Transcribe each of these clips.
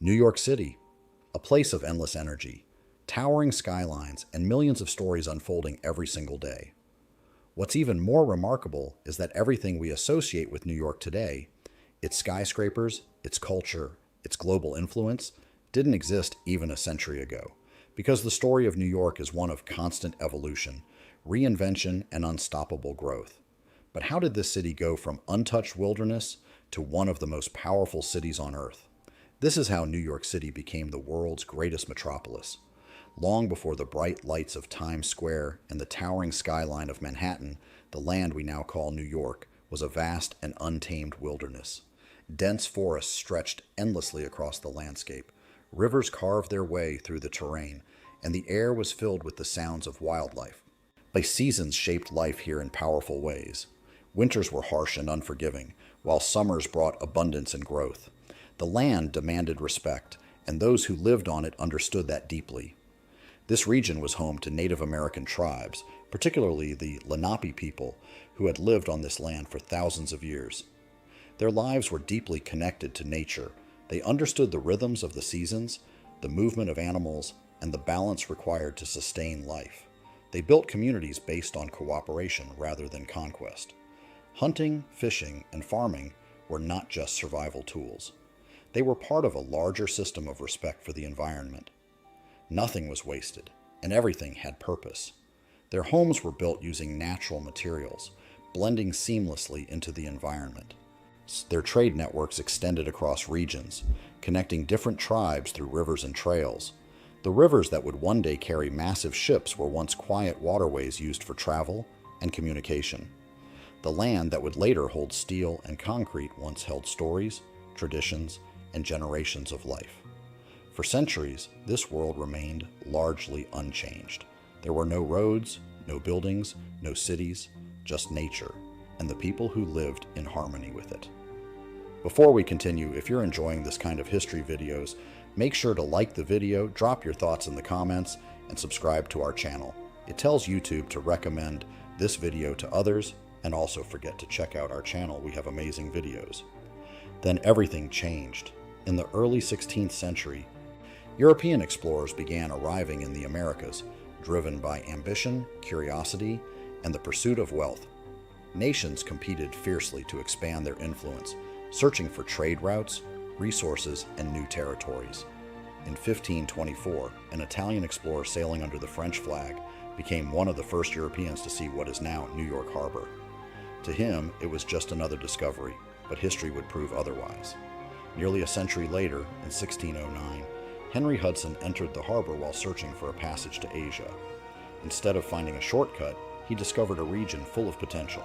New York City, a place of endless energy, towering skylines, and millions of stories unfolding every single day. What's even more remarkable is that everything we associate with New York today, its skyscrapers, its culture, its global influence, didn't exist even a century ago, because the story of New York is one of constant evolution, reinvention, and unstoppable growth. But how did this city go from untouched wilderness to one of the most powerful cities on Earth? This is how New York City became the world's greatest metropolis. Long before the bright lights of Times Square and the towering skyline of Manhattan, the land we now call New York was a vast and untamed wilderness. Dense forests stretched endlessly across the landscape. Rivers carved their way through the terrain, and the air was filled with the sounds of wildlife. By seasons shaped life here in powerful ways. Winters were harsh and unforgiving, while summers brought abundance and growth. The land demanded respect, and those who lived on it understood that deeply. This region was home to Native American tribes, particularly the Lenape people, who had lived on this land for thousands of years. Their lives were deeply connected to nature. They understood the rhythms of the seasons, the movement of animals, and the balance required to sustain life. They built communities based on cooperation rather than conquest. Hunting, fishing, and farming were not just survival tools. They were part of a larger system of respect for the environment. Nothing was wasted, and everything had purpose. Their homes were built using natural materials, blending seamlessly into the environment. Their trade networks extended across regions, connecting different tribes through rivers and trails. The rivers that would one day carry massive ships were once quiet waterways used for travel and communication. The land that would later hold steel and concrete once held stories, traditions, and generations of life. For centuries, this world remained largely unchanged. There were no roads, no buildings, no cities, just nature, and the people who lived in harmony with it. Before we continue, if you're enjoying this kind of history videos, make sure to like the video, drop your thoughts in the comments, and subscribe to our channel. It tells YouTube to recommend this video to others, and also forget to check out our channel. We have amazing videos. Then everything changed. In the early 16th century, European explorers began arriving in the Americas, driven by ambition, curiosity, and the pursuit of wealth. Nations competed fiercely to expand their influence, searching for trade routes, resources, and new territories. In 1524, an Italian explorer sailing under the French flag became one of the first Europeans to see what is now New York Harbor. To him, it was just another discovery, but history would prove otherwise. Nearly a century later, in 1609, Henry Hudson entered the harbor while searching for a passage to Asia. Instead of finding a shortcut, he discovered a region full of potential.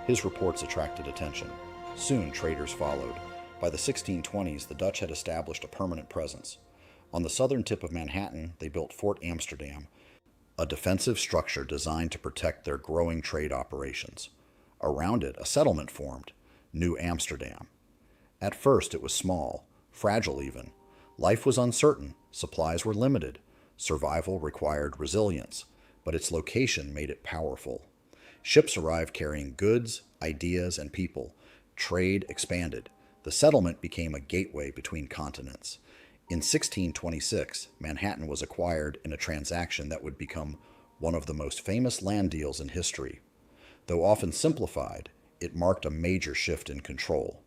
His reports attracted attention. Soon, traders followed. By the 1620s, the Dutch had established a permanent presence. On the southern tip of Manhattan, they built Fort Amsterdam, a defensive structure designed to protect their growing trade operations. Around it, a settlement formed, New Amsterdam. At first, it was small, fragile even. Life was uncertain, supplies were limited, survival required resilience, but its location made it powerful. Ships arrived carrying goods, ideas, and people. Trade expanded. The settlement became a gateway between continents. In 1626, Manhattan was acquired in a transaction that would become one of the most famous land deals in history. Though often simplified, it marked a major shift in control.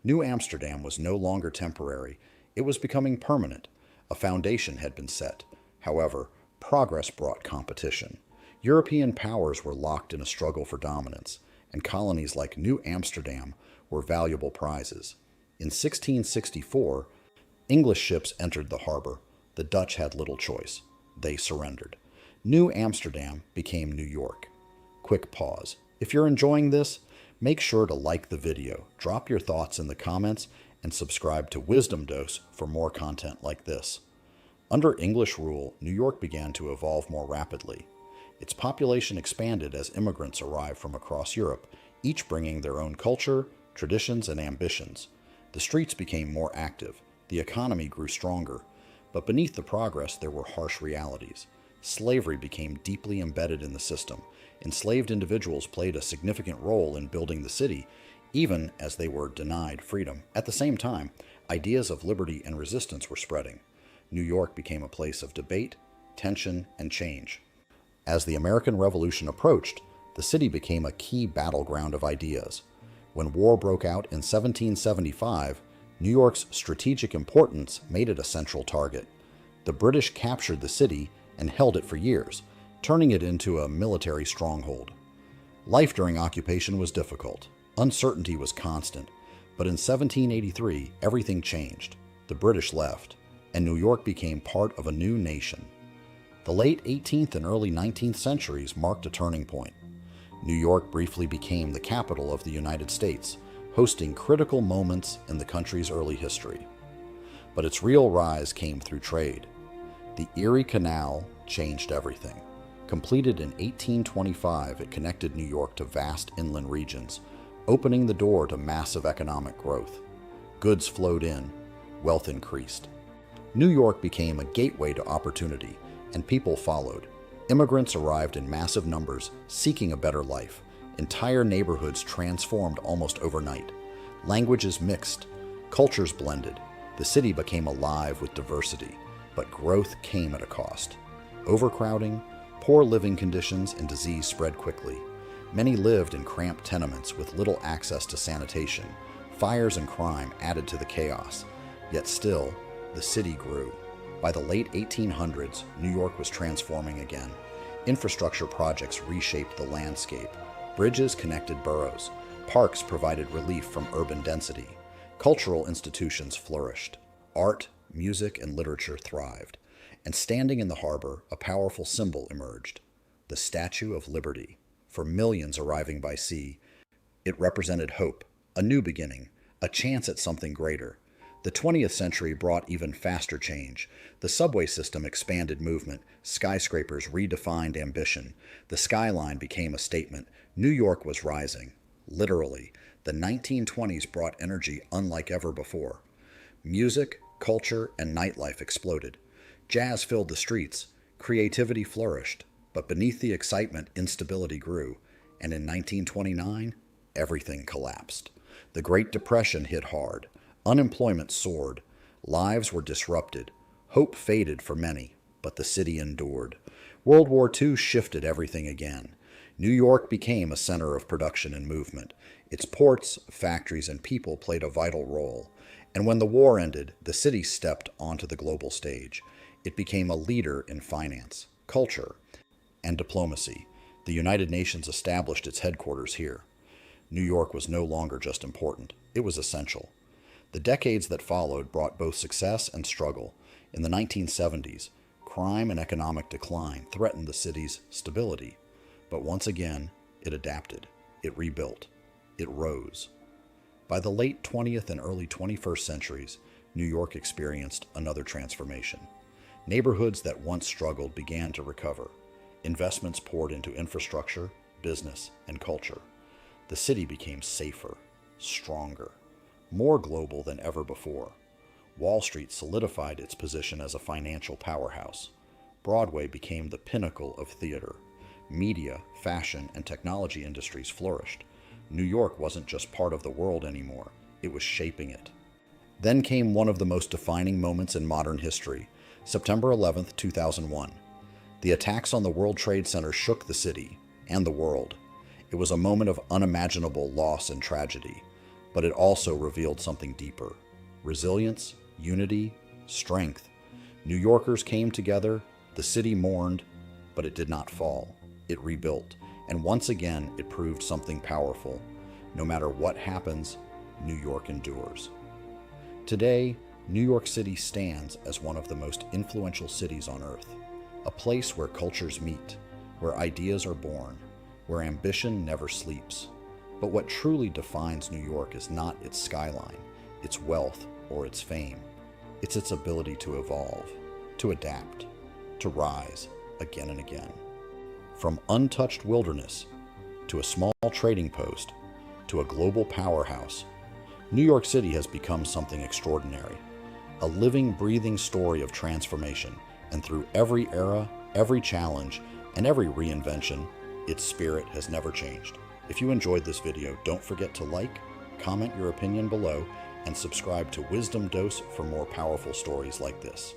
New Amsterdam was no longer temporary. It was becoming permanent. A foundation had been set. However, progress brought competition. European powers were locked in a struggle for dominance, and colonies like New Amsterdam were valuable prizes. In 1664, English ships entered the harbor. The Dutch had little choice. They surrendered. New Amsterdam became New York. Quick pause. If you're enjoying this, make sure to like the video, drop your thoughts in the comments, and subscribe to Wisdom Dose for more content like this. Under English rule, New York began to evolve more rapidly. Its population expanded as immigrants arrived from across Europe, each bringing their own culture, traditions, and ambitions. The streets became more active. The economy grew stronger. But beneath the progress, there were harsh realities. Slavery became deeply embedded in the system. Enslaved individuals played a significant role in building the city, even as they were denied freedom. At the same time, Ideas of liberty and resistance were spreading. New York became a place of debate, tension, and change. As the American Revolution approached, the city became a key battleground of ideas. When war broke out in 1775, New York's strategic importance made it a central target. The British captured the city and held it for years, turning it into a military stronghold. Life during occupation was difficult. Uncertainty was constant. But in 1783, everything changed. The British left, and New York became part of a new nation. The late 18th and early 19th centuries marked a turning point. New York briefly became the capital of the United States, hosting critical moments in the country's early history. But its real rise came through trade. The Erie Canal changed everything. Completed in 1825, it connected New York to vast inland regions, opening the door to massive economic growth. Goods flowed in, wealth increased. New York became a gateway to opportunity, and people followed. Immigrants arrived in massive numbers, seeking a better life. Entire neighborhoods transformed almost overnight. Languages mixed, cultures blended. The city became alive with diversity, but growth came at a cost. Overcrowding, poor living conditions, and disease spread quickly. Many lived in cramped tenements with little access to sanitation. Fires and crime added to the chaos. Yet still, the city grew. By the late 1800s, New York was transforming again. Infrastructure projects reshaped the landscape. Bridges connected boroughs. Parks provided relief from urban density. Cultural institutions flourished. Art, music, and literature thrived. And standing in the harbor, a powerful symbol emerged: the Statue of Liberty. For millions arriving by sea, it represented hope, a new beginning, a chance at something greater. The 20th century brought even faster change. The subway system expanded movement. Skyscrapers redefined ambition. The skyline became a statement. New York was rising. Literally, the 1920s brought energy unlike ever before. Music, culture, and nightlife exploded. Jazz filled the streets. Creativity flourished. But beneath the excitement, instability grew. And in 1929, everything collapsed. The Great Depression hit hard. Unemployment soared. Lives were disrupted. Hope faded for many, but the city endured. World War II shifted everything again. New York became a center of production and movement. Its ports, factories, and people played a vital role. And when the war ended, the city stepped onto the global stage. It became a leader in finance, culture, and diplomacy. The United Nations established its headquarters here. New York was no longer just important, it was essential. The decades that followed brought both success and struggle. In the 1970s, crime and economic decline threatened the city's stability. But once again, it adapted, it rebuilt, it rose. By the late 20th and early 21st centuries, New York experienced another transformation. Neighborhoods that once struggled began to recover. Investments poured into infrastructure, business, and culture. The city became safer, stronger, more global than ever before. Wall Street solidified its position as a financial powerhouse. Broadway became the pinnacle of theater. Media, fashion, and technology industries flourished. New York wasn't just part of the world anymore, it was shaping it. Then came one of the most defining moments in modern history, September 11th, 2001. The attacks on the World Trade Center shook the city and the world. It was a moment of unimaginable loss and tragedy, but it also revealed something deeper: resilience, unity, strength. New Yorkers came together, the city mourned, but it did not fall. It rebuilt, and once again it proved something powerful. No matter what happens, New York endures. Today, New York City stands as one of the most influential cities on earth, a place where cultures meet, where ideas are born, where ambition never sleeps. But what truly defines New York is not its skyline, its wealth, or its fame. It's its ability to evolve, to adapt, to rise again and again. From untouched wilderness to a small trading post to a global powerhouse, New York City has become something extraordinary, a living, breathing story of transformation. And through every era, every challenge, and every reinvention, its spirit has never changed. If you enjoyed this video, don't forget to like, comment your opinion below, and subscribe to Wisdom Dose for more powerful stories like this.